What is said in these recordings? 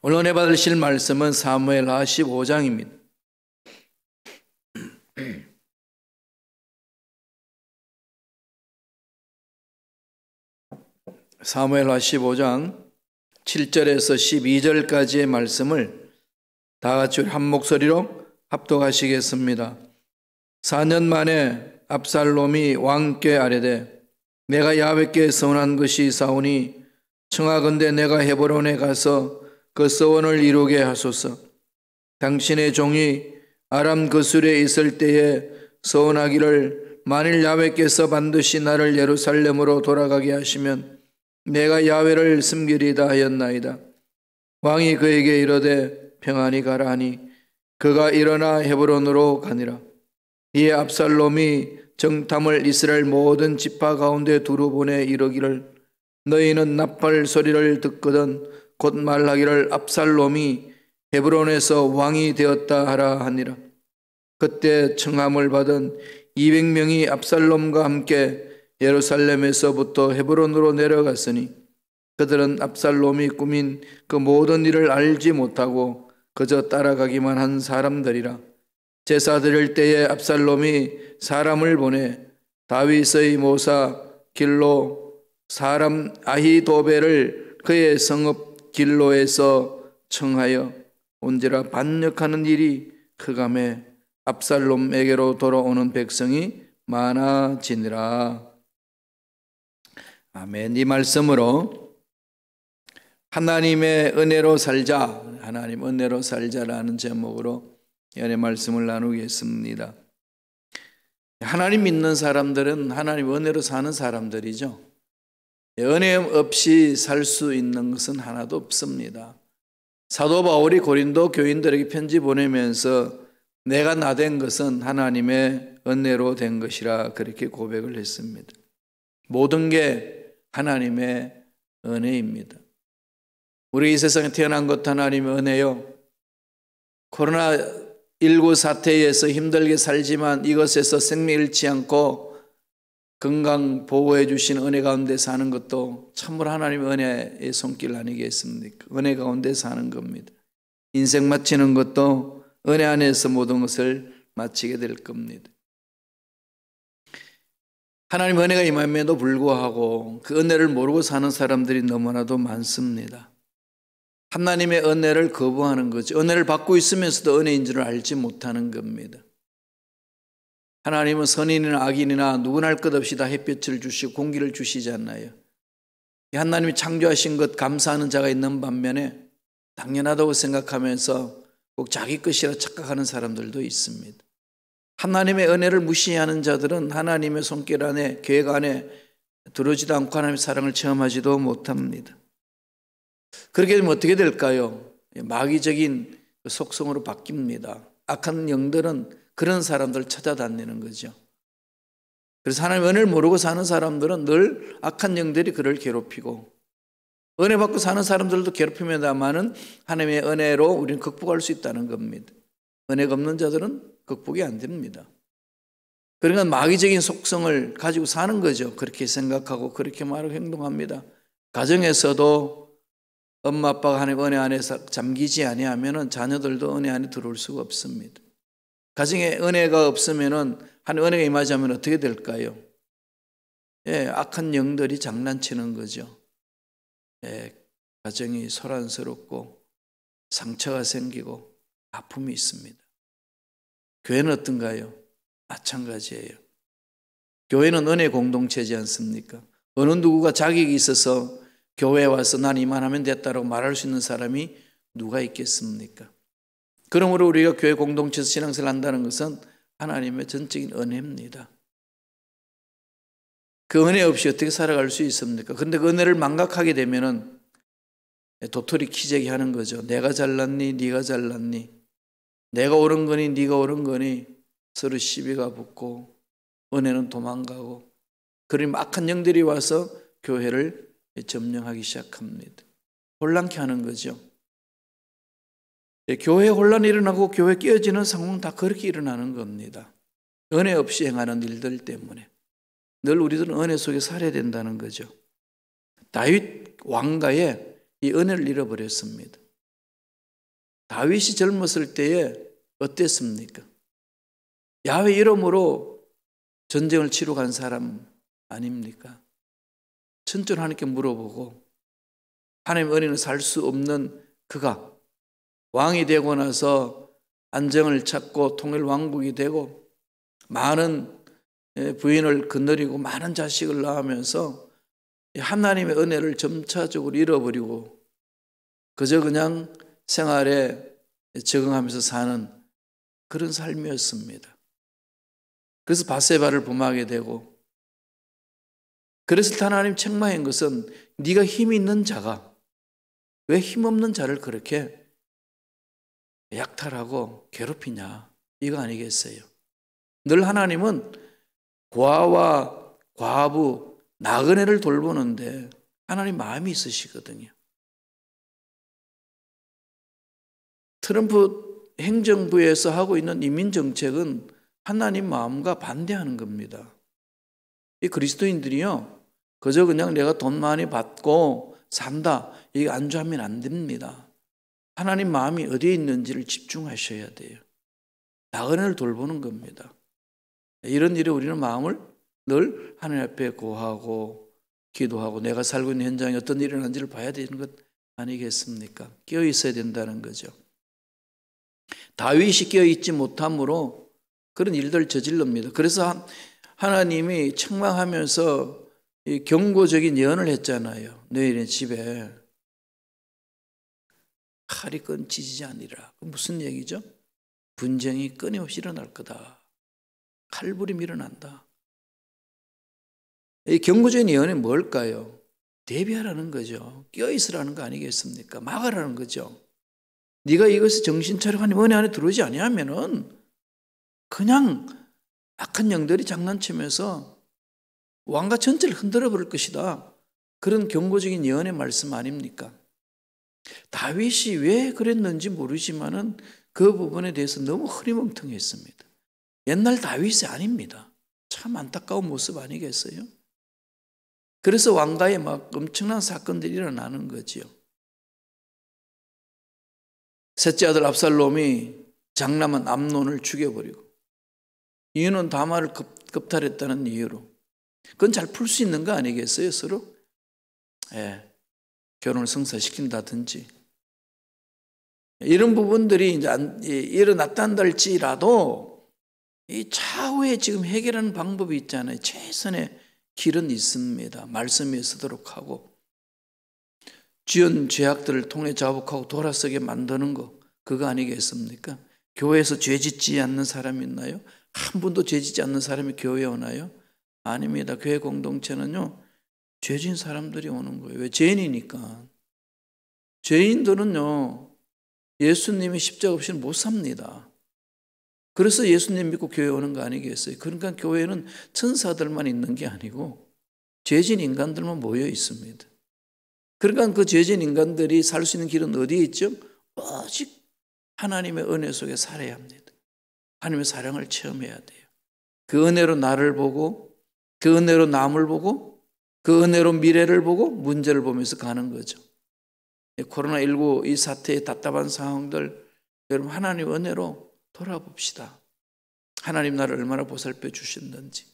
오늘 은혜 받으실 말씀은 사무엘하 15장입니다. 사무엘하 15장 7절에서 12절까지의 말씀을 다 같이 한 목소리로 합독하시겠습니다. 4년 만에 압살롬이 왕께 아뢰되 내가 야훼께 서원한 것이 있사오니 청하건대 내가 헤브론에 가서 그 서원을 이루게 하소서. 당신의 종이 아람 거술에 있을 때에 서원하기를 만일 야훼께서 반드시 나를 예루살렘으로 돌아가게 하시면 내가 야훼를 섬기리다 하였나이다. 왕이 그에게 이르되 평안히 가라 하니 그가 일어나 헤브론으로 가니라. 이에 압살롬이 정탐을 이스라엘 모든 지파 가운데 두루 보내 이르기를 너희는 나팔 소리를 듣거든 곧 말하기를 압살롬이 헤브론에서 왕이 되었다 하라 하니라. 그때 청함을 받은 200명이 압살롬과 함께 예루살렘에서부터 헤브론으로 내려갔으니 그들은 압살롬이 꾸민 그 모든 일을 알지 못하고 그저 따라가기만 한 사람들이라. 제사 드릴 때에 압살롬이 사람을 보내 다윗의 모사 길로 사람 아히도벨을 그의 성읍 길로에서 청하여 온지라 반역하는 일이 크감에 압살롬에게로 돌아오는 백성이 많아지니라. 아멘. 이 말씀으로 하나님의 은혜로 살자, 하나님 은혜로 살자라는 제목으로 연애 말씀을 나누겠습니다. 하나님 믿는 사람들은 하나님 은혜로 사는 사람들이죠. 은혜 없이 살 수 있는 것은 하나도 없습니다. 사도 바울이 고린도 교인들에게 편지 보내면서 내가 나된 것은 하나님의 은혜로 된 것이라 그렇게 고백을 했습니다. 모든 게 하나님의 은혜입니다. 우리 이 세상에 태어난 것도 하나님의 은혜요. 코로나19 사태에서 힘들게 살지만 이것에서 생명 잃지 않고 건강 보호해 주신 은혜 가운데 사는 것도 참으로 하나님의 은혜의 손길 아니겠습니까? 은혜 가운데 사는 겁니다. 인생 마치는 것도 은혜 안에서 모든 것을 마치게 될 겁니다. 하나님의 은혜가 임함에도 불구하고 그 은혜를 모르고 사는 사람들이 너무나도 많습니다. 하나님의 은혜를 거부하는 거죠. 은혜를 받고 있으면서도 은혜인 줄 알지 못하는 겁니다. 하나님은 선인이나 악인이나 누구나 할 것 없이 다 햇볕을 주시고 공기를 주시지 않나요? 하나님이 창조하신 것 감사하는 자가 있는 반면에 당연하다고 생각하면서 꼭 자기 것이라 착각하는 사람들도 있습니다. 하나님의 은혜를 무시하는 자들은 하나님의 손길 안에, 계획 안에 들어오지도 않고 하나님의 사랑을 체험하지도 못합니다. 그렇게 되면 어떻게 될까요? 마귀적인 속성으로 바뀝니다. 악한 영들은 그런 사람들을 찾아다니는 거죠. 그래서 하나님의 은혜를 모르고 사는 사람들은 늘 악한 영들이 그를 괴롭히고 은혜 받고 사는 사람들도 괴롭힘에다마는 하나님의 은혜로 우리는 극복할 수 있다는 겁니다. 은혜가 없는 자들은 극복이 안 됩니다. 그러니까 마귀적인 속성을 가지고 사는 거죠. 그렇게 생각하고 그렇게 말하고 행동합니다. 가정에서도 엄마 아빠가 하나님의 은혜 안에서 잠기지 아니하면 자녀들도 은혜 안에 들어올 수가 없습니다. 가정에 은혜가 없으면 하나님의 은혜가 임하지 않으면 어떻게 될까요? 악한 영들이 장난치는 거죠. 가정이 소란스럽고 상처가 생기고 아픔이 있습니다. 교회는 어떤가요? 마찬가지예요. 교회는 은혜 공동체지 않습니까? 어느 누구가 자격이 있어서 교회에 와서 난 이만하면 됐다고 말할 수 있는 사람이 누가 있겠습니까? 그러므로 우리가 교회 공동체에서 신앙생활을 한다는 것은 하나님의 전적인 은혜입니다. 그 은혜 없이 어떻게 살아갈 수 있습니까? 그런데 그 은혜를 망각하게 되면은 도토리 키재기 하는 거죠. 내가 잘났니? 네가 잘났니? 내가 옳은 거니? 네가 옳은 거니? 서로 시비가 붙고 은혜는 도망가고 그러면 악한 영들이 와서 교회를 점령하기 시작합니다. 혼란케 하는 거죠. 교회에 혼란이 일어나고 교회 깨어지는 상황은 다 그렇게 일어나는 겁니다. 은혜 없이 행하는 일들 때문에 늘 우리들은 은혜 속에 살아야 된다는 거죠. 다윗 왕가에 이 은혜를 잃어버렸습니다. 다윗이 젊었을 때에 어땠습니까? 야훼 이름으로 전쟁을 치러 간 사람 아닙니까? 천천히 하나님께 물어보고 하나님 은혜는 살 수 없는 그가 왕이 되고 나서 안정을 찾고 통일 왕국이 되고 많은 부인을 거느리고 많은 자식을 낳으면서 하나님의 은혜를 점차적으로 잃어버리고 그저 그냥 생활에 적응하면서 사는 그런 삶이었습니다. 그래서 밧세바를 범하게 되고, 그랬을 때 하나님 책망한 것은 네가 힘 있는 자가 왜 힘없는 자를 그렇게 약탈하고 괴롭히냐, 이거 아니겠어요? 늘 하나님은 고아와 과부, 나그네를 돌보는데 하나님 마음이 있으시거든요. 트럼프 행정부에서 하고 있는 이민 정책은 하나님 마음과 반대하는 겁니다. 이 그리스도인들이요, 그저 그냥 내가 돈 많이 받고 산다, 이게 안주하면 안 됩니다. 하나님 마음이 어디에 있는지를 집중하셔야 돼요. 나그네를 돌보는 겁니다. 이런 일에 우리는 마음을 늘 하나님 앞에 고하고 기도하고 내가 살고 있는 현장에 어떤 일이 일어난지를 봐야 되는 것 아니겠습니까? 끼어 있어야 된다는 거죠. 다윗이 끼어 있지 못함으로 그런 일들을 저질릅니다. 그래서 하나님이 책망하면서 경고적인 예언을 했잖아요. 너희네 집에 칼이 끊기지 아니라. 무슨 얘기죠? 분쟁이 끊임없이 일어날 거다. 칼부림이 일어난다. 이 경고적인 예언이 뭘까요? 대비하라는 거죠. 끼어있으라는 거 아니겠습니까? 막으라는 거죠. 네가 이것을 정신 차리고 하나님 은혜 안에 들어오지 아니하면은 그냥 악한 영들이 장난치면서 왕과 전체를 흔들어 버릴 것이다. 그런 경고적인 예언의 말씀 아닙니까? 다윗이 왜 그랬는지 모르지만은 그 부분에 대해서 너무 흐리멍텅했습니다. 옛날 다윗이 아닙니다. 참 안타까운 모습 아니겠어요? 그래서 왕가에 막 엄청난 사건들이 일어나는 거지요. 셋째 아들 압살롬이 장남한 암논을 죽여버리고, 이유는 다말을 겁탈했다는 이유로. 그건 잘 풀 수 있는 거 아니겠어요, 서로? 결혼을 성사시킨다든지. 이런 부분들이 이제 일어났다는 할지라도 이 차후에 지금 해결하는 방법이 있잖아요. 최선의 길은 있습니다. 말씀에 서도록 하고 지은 죄악들을 통해 자복하고 돌아서게 만드는 거, 그거 아니겠습니까? 교회에서 죄 짓지 않는 사람이 있나요? 한 분도 죄 짓지 않는 사람이 교회에 오나요? 아닙니다. 교회 공동체는요, 죄 지은 사람들이 오는 거예요. 왜? 죄인이니까. 죄인들은요, 예수님이 십자가 없이는 못 삽니다. 그래서 예수님 믿고 교회 오는 거 아니겠어요? 그러니까 교회는 천사들만 있는 게 아니고 죄진 인간들만 모여 있습니다. 그러니까 그 죄진 인간들이 살 수 있는 길은 어디에 있죠? 오직 하나님의 은혜 속에 살아야 합니다. 하나님의 사랑을 체험해야 돼요. 그 은혜로 나를 보고, 그 은혜로 남을 보고, 그 은혜로 미래를 보고 문제를 보면서 가는 거죠. 코로나19 이 사태의 답답한 상황들, 여러분 하나님 은혜로 돌아봅시다. 하나님 나를 얼마나 보살펴 주셨는지.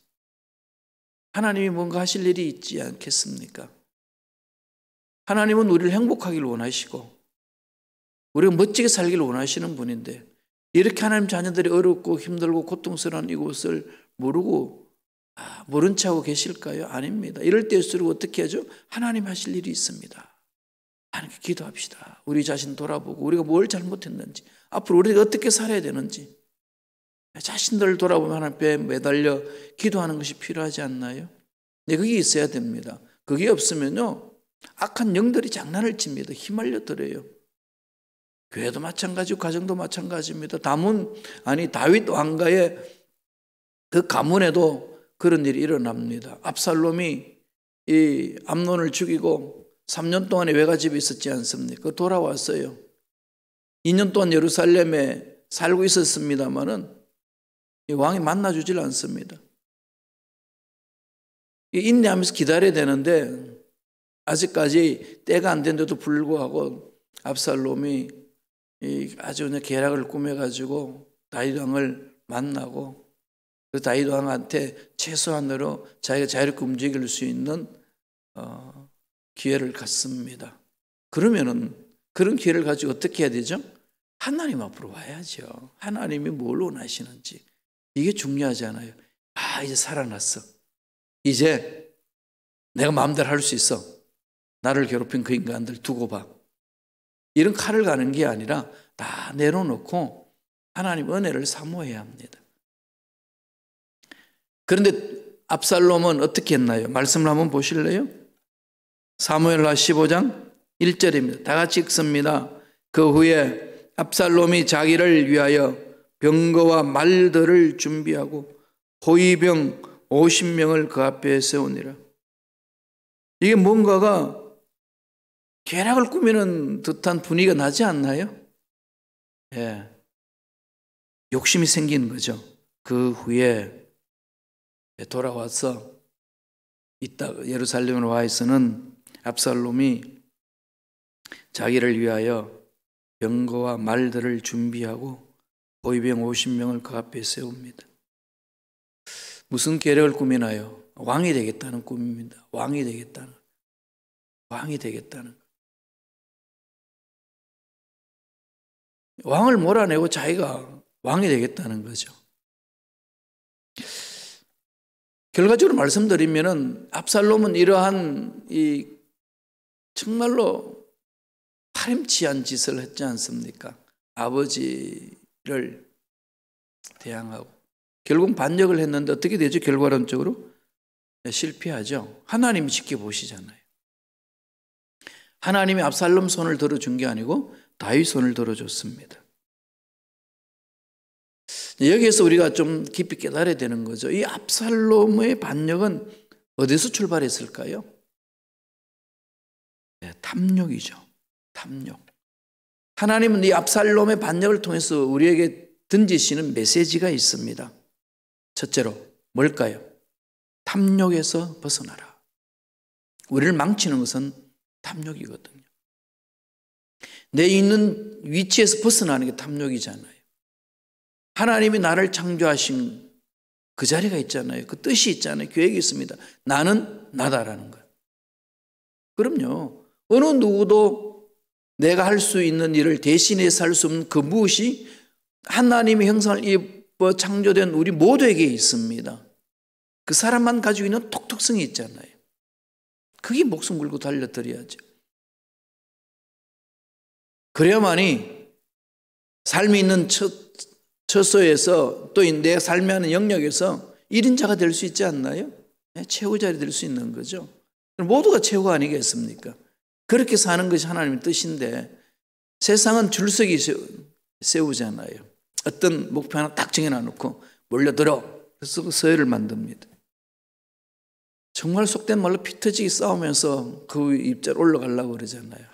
하나님이 뭔가 하실 일이 있지 않겠습니까? 하나님은 우리를 행복하기를 원하시고 우리가 멋지게 살기를 원하시는 분인데, 이렇게 하나님 자녀들이 어렵고 힘들고 고통스러운 이곳을 모르고 모른 체 하고 계실까요? 아닙니다. 이럴 때일수록 어떻게 하죠? 하나님 하실 일이 있습니다. 하나님께 기도합시다. 우리 자신 돌아보고 우리가 뭘 잘못했는지, 앞으로 우리가 어떻게 살아야 되는지 자신들을 돌아보면 하나님 앞에 매달려 기도하는 것이 필요하지 않나요? 네, 그게 있어야 됩니다. 그게 없으면요, 악한 영들이 장난을 칩니다. 휘말려 들어요. 교회도 마찬가지고 가정도 마찬가지입니다. 다윗 왕가의 그 가문에도 그런 일이 일어납니다. 압살롬이 이 암논을 죽이고 3년 동안에 외가집에 있었지 않습니까? 돌아왔어요. 2년 동안 예루살렘에 살고 있었습니다마는 왕이 만나주질 않습니다. 인내하면서 기다려야 되는데 아직까지 때가 안 된데도 불구하고 압살롬이 아주 그냥 계략을 꾸며가지고 다윗 왕을 만나고 그 다윗 왕한테 최소한으로 자기가 자유롭게 움직일 수 있는 기회를 갖습니다. 그러면은 그런 기회를 가지고 어떻게 해야 되죠? 하나님 앞으로 와야죠. 하나님이 뭘 원하시는지. 이게 중요하잖아요. 이제 살아났어. 이제 내가 마음대로 할 수 있어. 나를 괴롭힌 그 인간들 두고 봐. 이런 칼을 가는 게 아니라 다 내려놓고 하나님 은혜를 사모해야 합니다. 그런데 압살롬은 어떻게 했나요? 말씀을 한번 보실래요? 사무엘하 15장 1절입니다. 다 같이 읽습니다. 그 후에 압살롬이 자기를 위하여 병거와 말들을 준비하고 호위병 50명을 그 앞에 세우니라. 이게 뭔가가 계략을 꾸미는 듯한 분위기가 나지 않나요? 예. 욕심이 생기는 거죠. 그 후에 돌아와서 예루살렘으로 와 있어는 압살롬이 자기를 위하여 병거와 말들을 준비하고 호위병 50명을 그 앞에 세웁니다. 무슨 계략을 꾸미나요? 왕이 되겠다는 꿈입니다. 왕이 되겠다는. 왕을 몰아내고 자기가 왕이 되겠다는 거죠. 결과적으로 말씀드리면은 압살롬은 이러한 정말로 파렴치한 짓을 했지 않습니까? 아버지를 대항하고 결국 반역을 했는데 어떻게 되죠? 결과론적으로 실패하죠. 하나님이 지켜보시잖아요. 하나님이 압살롬 손을 들어준 게 아니고 다윗 손을 들어줬습니다. 여기에서 우리가 좀 깊이 깨달아야 되는 거죠. 이 압살롬의 반역은 어디서 출발했을까요? 탐욕이죠. 탐욕. 하나님은 이 압살롬의 반역을 통해서 우리에게 던지시는 메시지가 있습니다. 첫째로 뭘까요? 탐욕에서 벗어나라. 우리를 망치는 것은 탐욕이거든요. 내 있는 위치에서 벗어나는 게 탐욕이잖아요. 하나님이 나를 창조하신 그 자리가 있잖아요. 그 뜻이 있잖아요. 계획이 있습니다. 나는 나다라는 거예요. 그럼요. 어느 누구도 내가 할 수 있는 일을 대신해서 할 수 없는 그 무엇이 하나님의 형상을 입어 창조된 우리 모두에게 있습니다. 그 사람만 가지고 있는 독특성이 있잖아요. 그게 목숨 걸고 달려드려야죠. 그래야만이 삶이 있는 처소에서 또 내 삶에 하는 영역에서 1인자가 될 수 있지 않나요? 최후자리 될 수 있는 거죠. 모두가 최후가 아니겠습니까? 그렇게 사는 것이 하나님의 뜻인데 세상은 줄서기 세우잖아요. 어떤 목표 하나 딱 정해놔놓고 몰려들어. 그래서 서열을 만듭니다. 정말 속된 말로 피 터지게 싸우면서 그 입자로 올라가려고 그러잖아요.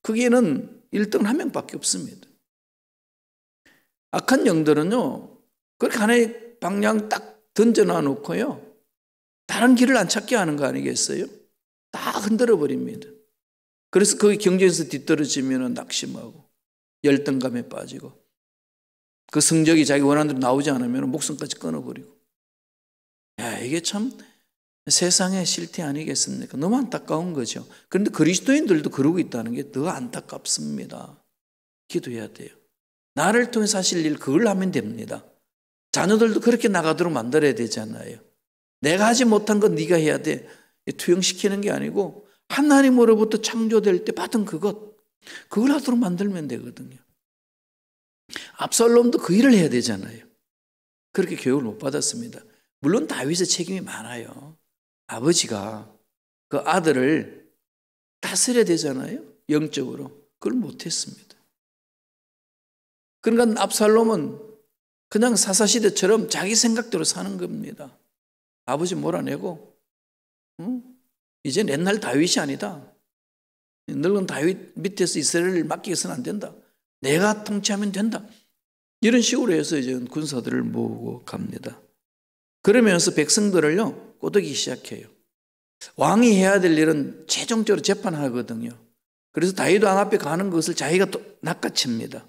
거기에는 1등은 한 명밖에 없습니다. 악한 영들은요, 그렇게 하나의 방향 딱 던져놔 놓고요, 다른 길을 안 찾게 하는 거 아니겠어요? 다 흔들어 버립니다. 그래서 거기 경쟁에서 뒤떨어지면 낙심하고 열등감에 빠지고 그 성적이 자기 원하는 대로 나오지 않으면 목숨까지 끊어버리고. 이게 참 세상의 실태 아니겠습니까? 너무 안타까운 거죠. 그런데 그리스도인들도 그러고 있다는 게 더 안타깝습니다. 기도해야 돼요. 나를 통해서 하실 일 그걸 하면 됩니다. 자녀들도 그렇게 나가도록 만들어야 되잖아요. 내가 하지 못한 건 네가 해야 돼. 투영시키는 게 아니고 하나님으로부터 창조될 때 받은 그걸 하도록 만들면 되거든요. 압살롬도 그 일을 해야 되잖아요. 그렇게 교육을 못 받았습니다. 물론 다윗의 책임이 많아요. 아버지가 그 아들을 다스려야 되잖아요. 영적으로. 그걸 못했습니다. 그러니까 압살롬은 그냥 사사시대처럼 자기 생각대로 사는 겁니다. 아버지 몰아내고 이제 옛날 다윗이 아니다. 늙은 다윗 밑에서 이스라엘을 맡기서는 안 된다. 내가 통치하면 된다. 이런 식으로 해서 이제 군사들을 모으고 갑니다. 그러면서 백성들을요 꼬드기 시작해요. 왕이 해야 될 일은 최종적으로 재판하거든요. 그래서 다윗 왕 앞에 가는 것을 자기가 또 낚아챕니다.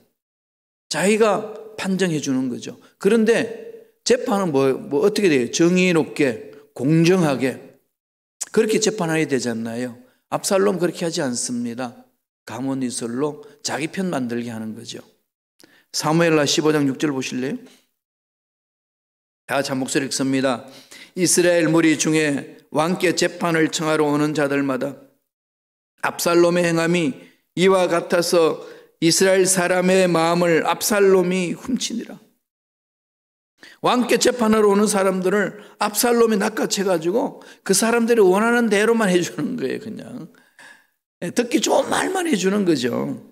자기가 판정해 주는 거죠. 그런데 재판은 뭐 어떻게 돼요? 정의롭게, 공정하게 그렇게 재판해야 되잖아요. 압살롬 그렇게 하지 않습니다. 가문이설로 자기 편 만들게 하는 거죠. 사무엘하 15장 6절 보실래요? 다 같이 한 목소리 읽습니다. 이스라엘 무리 중에 왕께 재판을 청하러 오는 자들마다 압살롬의 행함이 이와 같아서 이스라엘 사람의 마음을 압살롬이 훔치니라. 왕께 재판하러 오는 사람들을 압살롬이 낚아채가지고 그 사람들이 원하는 대로만 해주는 거예요. 그냥 듣기 좋은 말만 해주는 거죠.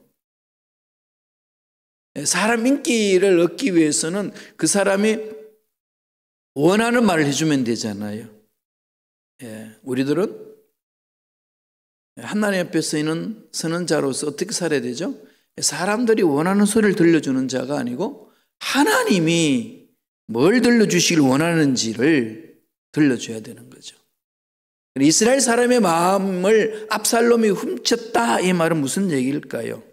사람 인기를 얻기 위해서는 그 사람이 원하는 말을 해주면 되잖아요. 우리들은 하나님 앞에 서는 자로서 어떻게 살아야 되죠? 사람들이 원하는 소리를 들려주는 자가 아니고 하나님이 뭘 들려주시길 원하는지를 들려줘야 되는 거죠. 이스라엘 사람의 마음을 압살롬이 훔쳤다, 이 말은 무슨 얘기일까요?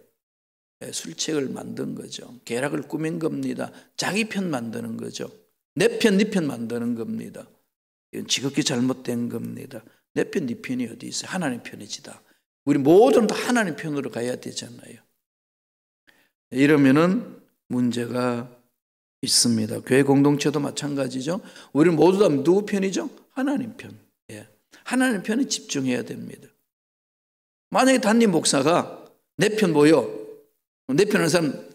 술책을 만든 거죠. 계략을 꾸민 겁니다. 자기 편 만드는 거죠. 내 편, 네 편 만드는 겁니다. 이건 지극히 잘못된 겁니다. 내 편, 네 편이 어디 있어요? 하나님 편이지다. 우리 모두는 다 하나님 편으로 가야 되잖아요. 이러면은 문제가 있습니다. 교회 공동체도 마찬가지죠. 우리 모두 다 누구 편이죠? 하나님 편. 하나님 편에 집중해야 됩니다. 만약에 담임 목사가 내 편 보여, 내 편하는 사람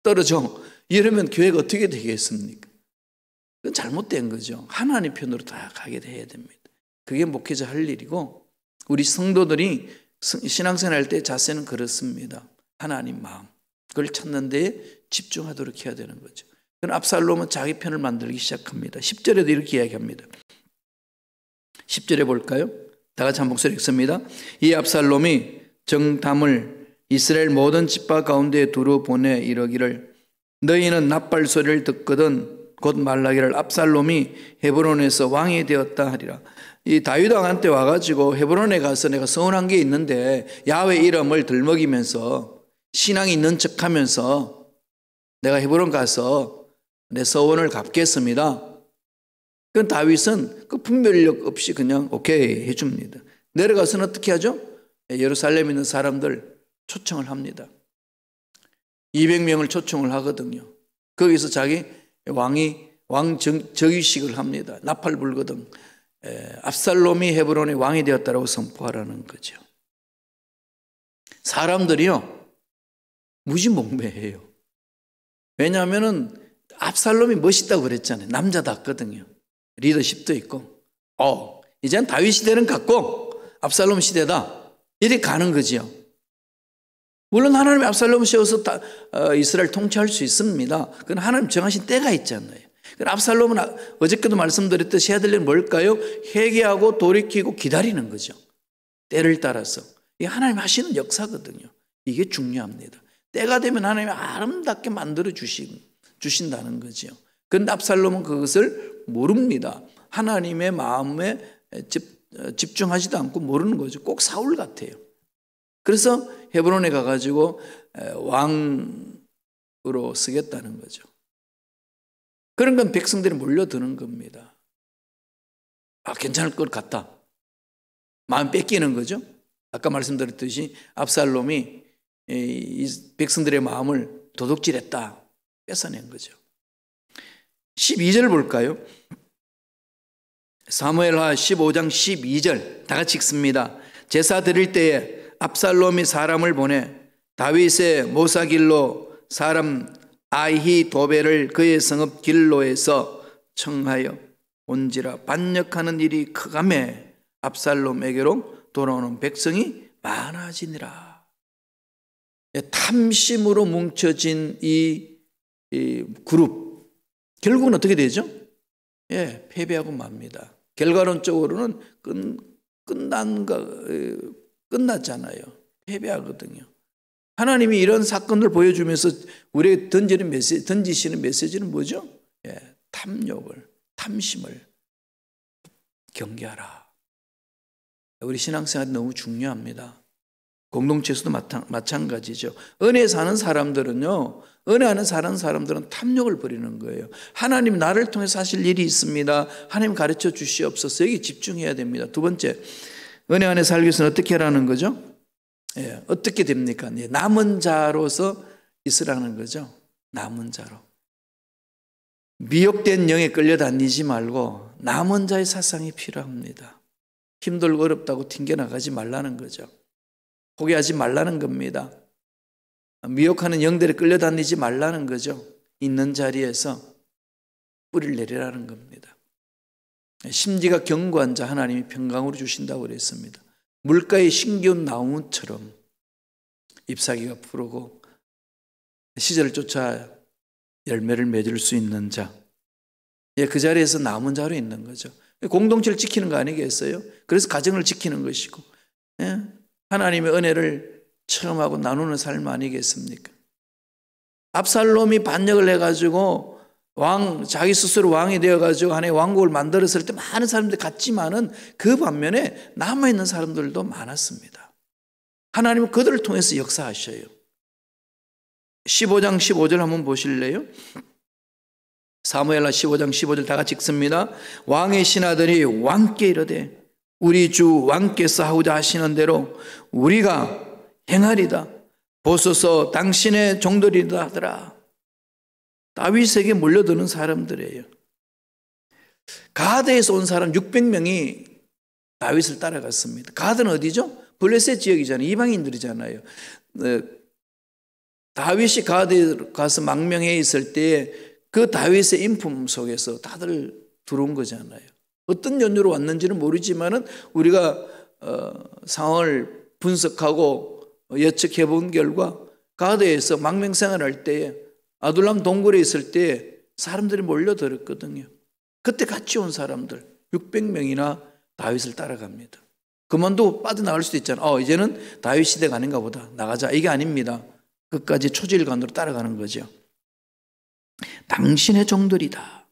떨어져, 이러면 교회가 어떻게 되겠습니까? 그건 잘못된 거죠. 하나님 편으로 다 가게 해야 됩니다. 그게 목회자 할 일이고, 우리 성도들이 신앙생활 할 때 자세는 그렇습니다. 하나님 마음, 그걸 찾는 데에 집중하도록 해야 되는 거죠. 그럼 압살롬은 자기 편을 만들기 시작합니다. 10절에도 이렇게 이야기합니다. 10절에 볼까요? 다 같이 한 목소리 읽습니다. 이 압살롬이 정탐을 이스라엘 모든 지파 가운데에 두루 보내 이러기를 너희는 납발 소리를 듣거든 곧 말라기를 압살롬이 헤브론에서 왕이 되었다 하리라. 이 다윗 왕한테 와가지고 헤브론에 가서 내가 서운한 게 있는데 야훼 이름을 들먹이면서 신앙이 있는 척하면서 내가 헤브론 가서 내 서원을 갚겠습니다. 그 다윗은 그 분별력 없이 그냥 오케이 해줍니다. 내려가서는 어떻게 하죠? 예루살렘에 있는 사람들 초청을 합니다. 200명을 초청을 하거든요. 거기서 자기 왕 즉위식을 합니다. 나팔 불거든 압살롬이 헤브론의 왕이 되었다라고 선포하라는 거죠. 사람들이요 무지몽매해요. 왜냐하면은 압살롬이 멋있다고 그랬잖아요. 남자답거든요. 리더십도 있고, 이제는 다윗 시대는 갔고 압살롬 시대다, 이렇게 가는 거지요. 물론 하나님이 압살롬을 세워서 이스라엘 통치할 수 있습니다. 그건 하나님 정하신 때가 있잖아요. 압살롬은 어저께도 말씀드렸듯이 해야 될 일은 뭘까요? 회개하고 돌이키고 기다리는 거죠. 때를 따라서. 이게 하나님 하시는 역사거든요. 이게 중요합니다. 때가 되면 하나님이 아름답게 만들어 주신다는 거죠. 그런데 압살롬은 그것을 모릅니다. 하나님의 마음에 집중하지도 않고 모르는 거죠. 꼭 사울 같아요. 그래서 헤브론에 가가지고 왕으로 쓰겠다는 거죠. 그런 건 백성들이 몰려드는 겁니다. 괜찮을 것 같다. 마음 뺏기는 거죠. 아까 말씀드렸듯이 압살롬이 이 백성들의 마음을 도둑질했다, 뺏어낸 거죠. 12절 볼까요? 사무엘하 15장 12절 다 같이 읽습니다. 제사 드릴 때에 압살롬이 사람을 보내 다윗의 모사길로 사람 아히도벨을 그의 성읍 길로에서 청하여 온지라 반역하는 일이 크가매 압살롬에게로 돌아오는 백성이 많아지니라. 탐심으로 뭉쳐진 이 그룹, 결국은 어떻게 되죠? 패배하고 맙니다. 결과론적으로는 끝났잖아요. 패배하거든요. 하나님이 이런 사건을 보여주면서 우리에게 던지시는 메시지는 뭐죠? 탐심을 경계하라. 우리 신앙생활이 너무 중요합니다. 공동체에서도 마찬가지죠. 은혜 사는 사람들은요, 은혜 안에 사는 사람들은 탐욕을 버리는 거예요. 하나님 나를 통해서 하실 일이 있습니다. 하나님 가르쳐 주시옵소서. 여기 집중해야 됩니다. 두 번째, 은혜 안에 살기 위해서는 어떻게 하라는 거죠? 예, 어떻게 됩니까? 예, 남은 자로서 있으라는 거죠. 남은 자로. 미혹된 영에 끌려다니지 말고 남은 자의 사상이 필요합니다. 힘들고 어렵다고 튕겨나가지 말라는 거죠. 포기하지 말라는 겁니다. 미혹하는 영들에 끌려다니지 말라는 거죠. 있는 자리에서 뿌리를 내리라는 겁니다. 심지가 견고한 자 하나님이 평강으로 주신다고 그랬습니다. 물가에 신기운 나무처럼 잎사귀가 푸르고 시절을 쫓아 열매를 맺을 수 있는 자. 그 자리에서 남은 자로 있는 거죠. 공동체를 지키는 거 아니겠어요? 그래서 가정을 지키는 것이고, 하나님의 은혜를 체험하고 나누는 삶 아니겠습니까? 압살롬이 반역을 해가지고 자기 스스로 왕이 되어가지고 하나의 왕국을 만들었을 때 많은 사람들이 갔지만은 그 반면에 남아있는 사람들도 많았습니다. 하나님은 그들을 통해서 역사하셔요. 15장 15절 한번 보실래요? 사무엘하 15장 15절 다 같이 읽습니다. 왕의 신하들이 왕께 이르되 우리 주 왕께서 하고자 하시는 대로 우리가 행하리다. 보소서 당신의 종들이다 하더라. 다윗에게 몰려드는 사람들이에요. 가드에서 온 사람 600명이 다윗을 따라갔습니다. 가드는 어디죠? 블레셋 지역이잖아요. 이방인들이잖아요. 다윗이 가드에 가서 망명해 있을 때 그 다윗의 인품 속에서 다들 들어온 거잖아요. 어떤 연유로 왔는지는 모르지만은 우리가 상황을 분석하고 예측해 본 결과 가드에서 망명생활할 때에 아둘람 동굴에 있을 때 사람들이 몰려들었거든요. 그때 같이 온 사람들 600명이나 다윗을 따라갑니다. 그만두고 빠져나갈 수도 있잖아요. 이제는 다윗 시대가 아닌가 보다. 나가자. 이게 아닙니다. 끝까지 초질관으로 따라가는 거죠. 당신의 종들이다.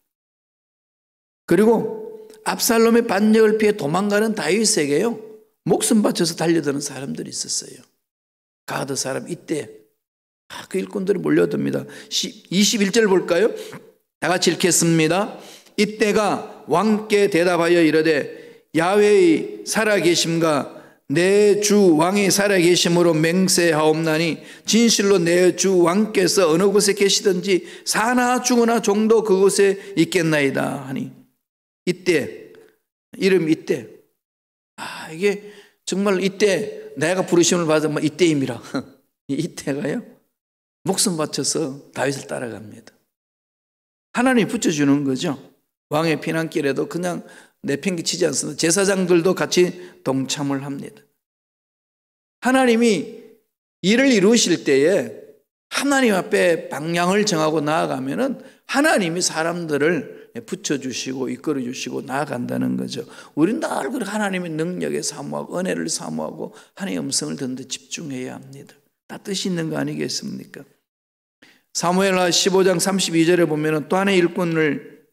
그리고 압살롬의 반역을 피해 도망가는 다윗에게요, 목숨 바쳐서 달려드는 사람들이 있었어요. 가드 사람 이때 그 일꾼들이 몰려듭니다. 21절 볼까요? 다 같이 읽겠습니다. 이때가 왕께 대답하여 이르되 야훼의 살아계심과 내 주 왕이 살아계심으로 맹세하옵나니 진실로 내 주 왕께서 어느 곳에 계시든지 사나 죽으나 종도 그곳에 있겠나이다 하니 이때 이름 이때 이게 정말 이때 내가 부르심을 받으면 이때임이라 이때가요 목숨 바쳐서 다윗을 따라갑니다. 하나님이 붙여주는 거죠. 왕의 피난길에도 그냥 내팽개치지 않습니다. 제사장들도 같이 동참을 합니다. 하나님이 일을 이루실 때에 하나님 앞에 방향을 정하고 나아가면은 하나님이 사람들을 붙여주시고 이끌어주시고 나아간다는 거죠. 우리는 늘 하나님의 능력에 사모하고 은혜를 사모하고 하나님의 음성을 듣는 데 집중해야 합니다. 다 뜻이 있는 거 아니겠습니까? 사무엘하 15장 32절에 보면 또 하나의 일꾼을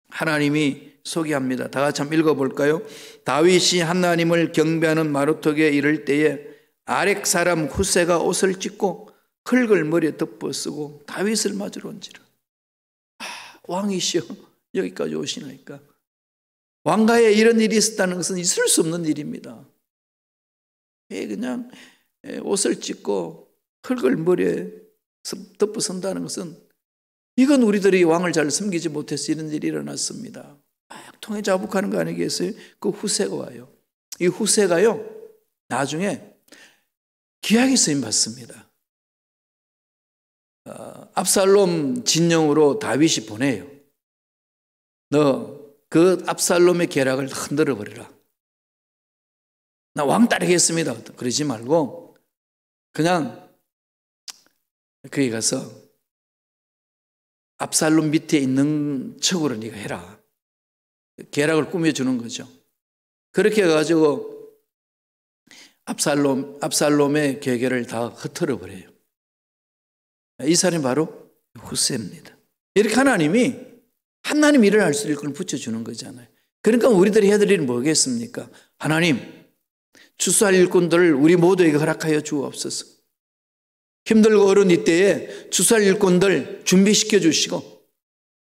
하나님이 소개합니다. 다 같이 한번 읽어볼까요? 다윗이 하나님을 경배하는 마루턱에 이를 때에 아렉 사람 후세가 옷을 찢고 흙을 머리에 덮어쓰고 다윗을 맞으러 온지라. 왕이시여 여기까지 오시나이까. 왕가에 이런 일이 있었다는 것은 있을 수 없는 일입니다. 그냥 옷을 찢고 흙을 머리에 덮어쓴다는 것은 이건 우리들이 왕을 잘 섬기지 못해서 이런 일이 일어났습니다. 통해 자복하는 거 아니겠어요? 그 후세가 와요. 이 후세가요 나중에 귀하게 쓰임 받습니다. 압살롬 진영으로 다윗이 보내요. 너 그 압살롬의 계략을 흔들어 버리라. 나 왕 따르겠습니다. 그러지 말고 그냥 거기 가서 압살롬 밑에 있는 척으로 네가 해라. 계략을 꾸며주는 거죠. 그렇게 해가지고 압살롬의 계계를 다 흩어져 버려요. 이 사람이 바로 후세입니다. 이렇게 하나님 일을 할 수 있는 걸 붙여주는 거잖아요. 그러니까 우리들이 해야 될 일은 뭐겠습니까? 하나님, 추수할 일꾼들을 우리 모두에게 허락하여 주옵소서. 힘들고 어려운 이때에 추수할 일꾼들 준비시켜 주시고,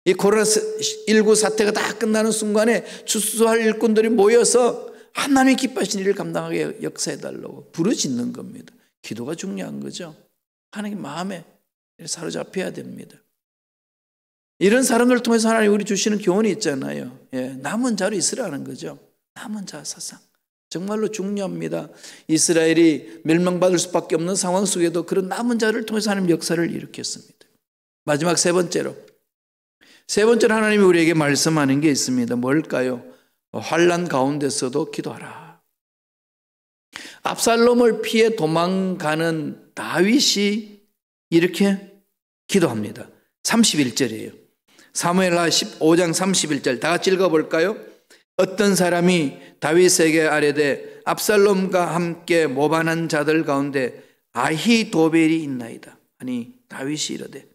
이 코로나19 사태가 다 끝나는 순간에 추수할 일꾼들이 모여서 하나님의 기뻐하신 일을 감당하게 역사해달라고 부르짖는 겁니다. 기도가 중요한 거죠. 하나님 마음에 사로잡혀야 됩니다. 이런 사람들을 통해서 하나님 우리 주시는 교훈이 있잖아요. 남은 자로 있으라는 거죠. 남은 자 사상. 정말로 중요합니다. 이스라엘이 멸망받을 수밖에 없는 상황 속에도 그런 남은 자를 통해서 하나님 역사를 일으켰습니다. 마지막 세 번째로 하나님이 우리에게 말씀하는 게 있습니다. 뭘까요? 환난 가운데서도 기도하라. 압살롬을 피해 도망가는 다윗이 이렇게 기도합니다. 31절이에요. 사무엘하 15장 31절 다 같이 읽어볼까요? 어떤 사람이 다윗에게 아뢰되 압살롬과 함께 모반한 자들 가운데 아히도벨이 있나이다. 아니 다윗이 이르되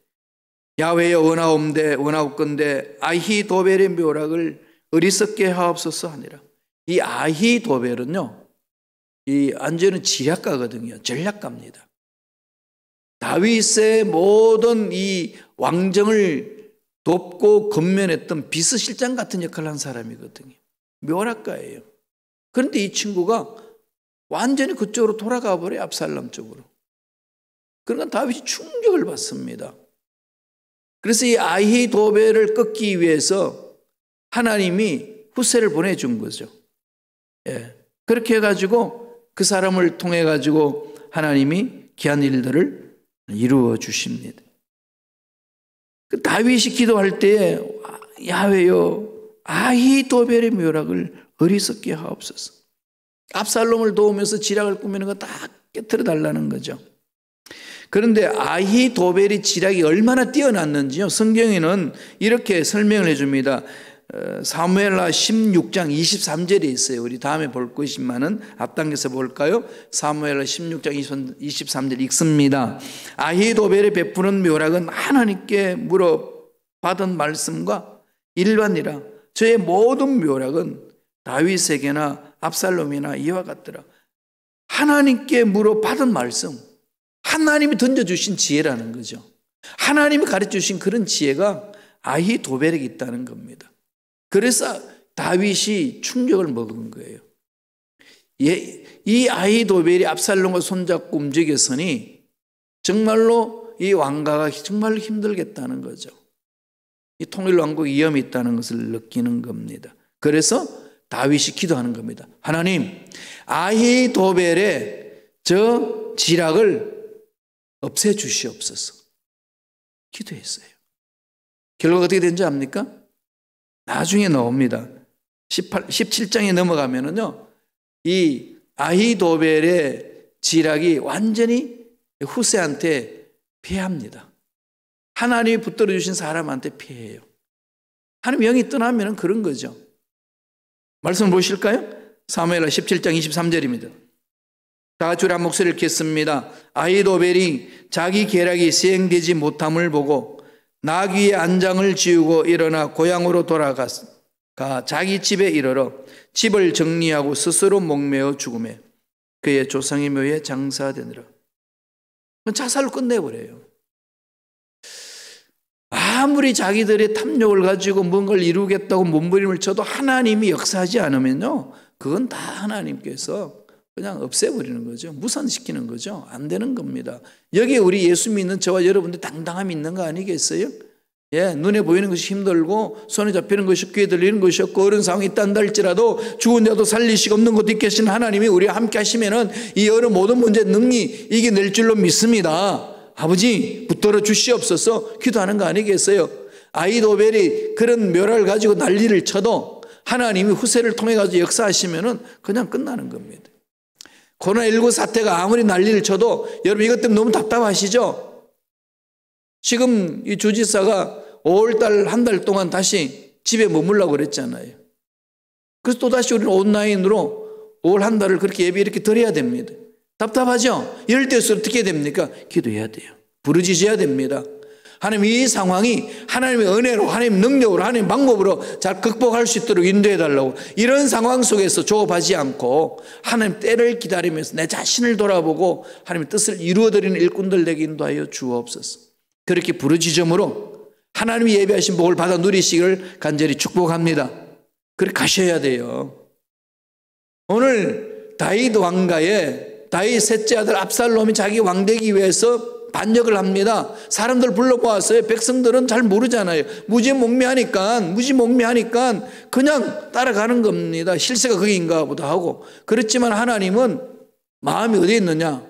야훼여 원하옵건대 아히도벨의 묘락을 어리석게 하옵소서 하니라. 이 아히도벨은요, 이 완전히 지략가거든요. 전략가입니다. 다윗의 모든 이 왕정을 돕고 건면했던 비서실장 같은 역할을 한 사람이거든요. 묘락가예요. 그런데 이 친구가 완전히 그쪽으로 돌아가 버려요. 압살롬 쪽으로. 그러니까 다윗이 충격을 받습니다. 그래서 이 아히도벨을 꺾기 위해서 하나님이 후세를 보내준 거죠. 그렇게 해가지고 그 사람을 통해 가지고 하나님이 귀한 일들을 이루어 주십니다. 그 다윗이 기도할 때에 야훼여 아히도벨의 묘락을 어리석게 하옵소서. 압살롬을 도우면서 지략을 꾸미는 거 다 깨트려 달라는 거죠. 그런데 아히도벨이 지략이 얼마나 뛰어났는지요, 성경에는 이렇게 설명을 해줍니다. 사무엘하 16장 23절에 있어요. 우리 다음에 볼 것이지만은 앞당겨서 볼까요? 사무엘하 16장 23절 읽습니다. 아히도벨의 베푸는 묘락은 하나님께 물어 받은 말씀과 일반이라. 저의 모든 묘락은 다윗에게나 압살롬이나 이와 같더라. 하나님께 물어 받은 말씀, 하나님이 던져주신 지혜라는 거죠. 하나님이 가르쳐주신 그런 지혜가 아히도벨에게 있다는 겁니다. 그래서 다윗이 충격을 먹은 거예요. 이 아히도벨이 압살롬과 손잡고 움직였으니 정말로 이 왕가가 정말로 힘들겠다는 거죠. 이 통일 왕국에 위험이 있다는 것을 느끼는 겁니다. 그래서 다윗이 기도하는 겁니다. 하나님, 아히도벨의 저 지략을 없애주시옵소서. 기도했어요. 결과가 어떻게 된지 압니까? 나중에 나옵니다. 17장에 넘어가면은요, 이 아히도벨의 지략이 완전히 후세한테 패합니다. 하나님이 붙들어 주신 사람한테 패해요. 하나님 영이 떠나면 그런 거죠. 말씀 보실까요? 사무엘하 17장 23절입니다. 다 같이 우리 한 목소리를 읽겠습니다. 아히도벨이 자기 계략이 시행되지 못함을 보고 나귀의 안장을 지우고 일어나 고향으로 돌아가 자기 집에 이르러 집을 정리하고 스스로 목매어 죽음에 그의 조상의 묘에 장사되니라. 자살로 끝내버려요. 아무리 자기들의 탐욕을 가지고 뭔가를 이루겠다고 몸부림을 쳐도 하나님이 역사하지 않으면요, 그건 다 하나님께서 그냥 없애버리는 거죠. 무산시키는 거죠. 안 되는 겁니다. 여기에 우리 예수 믿는 저와 여러분들 당당함이 있는 거 아니겠어요? 눈에 보이는 것이 힘들고 손에 잡히는 것이 귀에 들리는 것이 없고 어려운 상황이 있단다 할지라도 죽은 자도 살리시고 없는 것도 있게 하신 하나님이 우리와 함께 하시면은 이 어려운 모든 문제 능히 이겨낼 줄로 믿습니다. 아버지 붙들어 주시옵소서 기도하는 거 아니겠어요? 아히도벨이 그런 묘락을 가지고 난리를 쳐도 하나님이 후세를 통해 가지고 역사하시면은 그냥 끝나는 겁니다. 코로나19 사태가 아무리 난리를 쳐도 여러분 이것 때문에 너무 답답하시죠? 지금 이 주지사가 5월달 한 달 동안 다시 집에 머물라고 그랬잖아요. 그래서 또다시 우리는 온라인으로 5월 한 달을 그렇게 예배 이렇게 드려야 됩니다. 답답하죠? 이럴 때일수록 어떻게 됩니까? 기도해야 돼요. 부르짖어야 됩니다. 하나님 이 상황이 하나님의 은혜로, 하나님의 능력으로, 하나님의 방법으로 잘 극복할 수 있도록 인도해 달라고. 이런 상황 속에서 조급하지 않고 하나님 때를 기다리면서 내 자신을 돌아보고 하나님의 뜻을 이루어드리는 일꾼들 되게 인도하여 주옵소서. 그렇게 부르짖음으로 하나님이 예비하신 복을 받아 누리시기를 간절히 축복합니다. 그렇게 가셔야 돼요. 오늘 다윗 왕가에 다윗 셋째 아들 압살롬이 자기 왕되기 위해서 반역을 합니다. 사람들 불러보았어요. 백성들은 잘 모르잖아요. 무지몽매하니까 그냥 따라가는 겁니다. 실세가 거기인가 보다 하고. 그렇지만 하나님은 마음이 어디에 있느냐?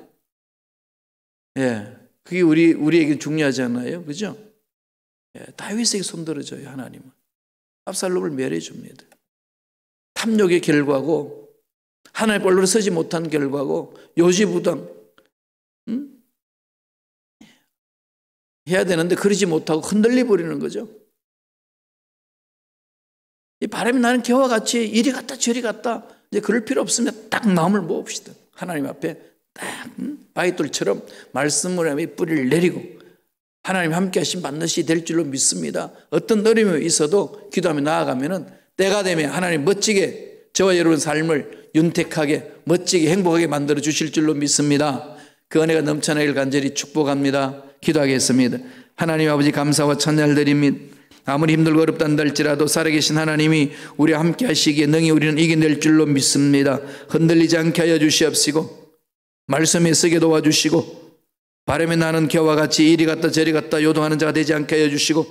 그게 우리에게 중요하잖아요. 그죠? 다윗에게 손들어줘요. 하나님은 압살롬을 멸해 줍니다. 탐욕의 결과고 하나님 볼로 서지 못한 결과고 요지부당 해야 되는데 그러지 못하고 흔들려 버리는 거죠. 이 바람이 나는 개와 같이 이리 갔다 저리 갔다. 이제 그럴 필요 없으면 딱 마음을 모읍시다. 하나님 앞에 딱 바위돌처럼 말씀을 하며 뿌리를 내리고 하나님 함께 하신 반드시 될 줄로 믿습니다. 어떤 어려움이 있어도 기도하며 나아가면은 때가 되면 하나님 멋지게 저와 여러분 삶을 윤택하게 멋지게 행복하게 만들어 주실 줄로 믿습니다. 그 은혜가 넘쳐나길 간절히 축복합니다. 기도하겠습니다. 하나님 아버지 감사와 찬양을 드립니다. 아무리 힘들고 어렵다 한달지라도 살아계신 하나님이 우리와 함께 하시기에 능히 우리는 이겨낼 줄로 믿습니다. 흔들리지 않게 하여 주시옵시고 말씀에 쓰게 도와주시고 바람에 나는 겨와 같이 이리 갔다 저리 갔다 요동하는 자가 되지 않게 하여 주시고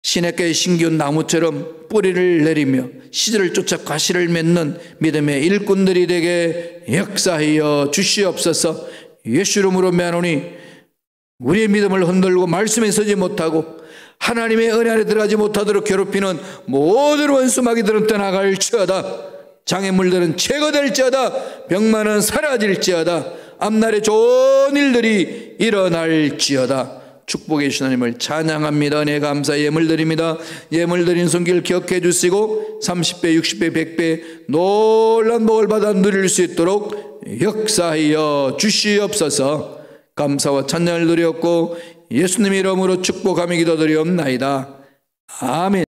시냇가에 심기운 나무처럼 뿌리를 내리며 시절을 쫓아 과실을 맺는 믿음의 일꾼들이 되게 역사하여 주시옵소서. 예수 이름으로 명하노니 우리의 믿음을 흔들고 말씀에 서지 못하고 하나님의 은혜 안에 들어가지 못하도록 괴롭히는 모든 원수마귀들은 떠나갈지어다. 장애물들은 제거될지어다. 병만은 사라질지어다. 앞날에 좋은 일들이 일어날지어다. 축복해 주신 하나님을 찬양합니다. 은혜 감사 예물 드립니다. 예물 드린 손길 기억해 주시고 30배 60배 100배 놀란 복을 받아 누릴 수 있도록 역사하여 주시옵소서. 감사와 찬양을 드렸고 예수님 이름으로 축복하며 기도드리옵나이다. 아멘.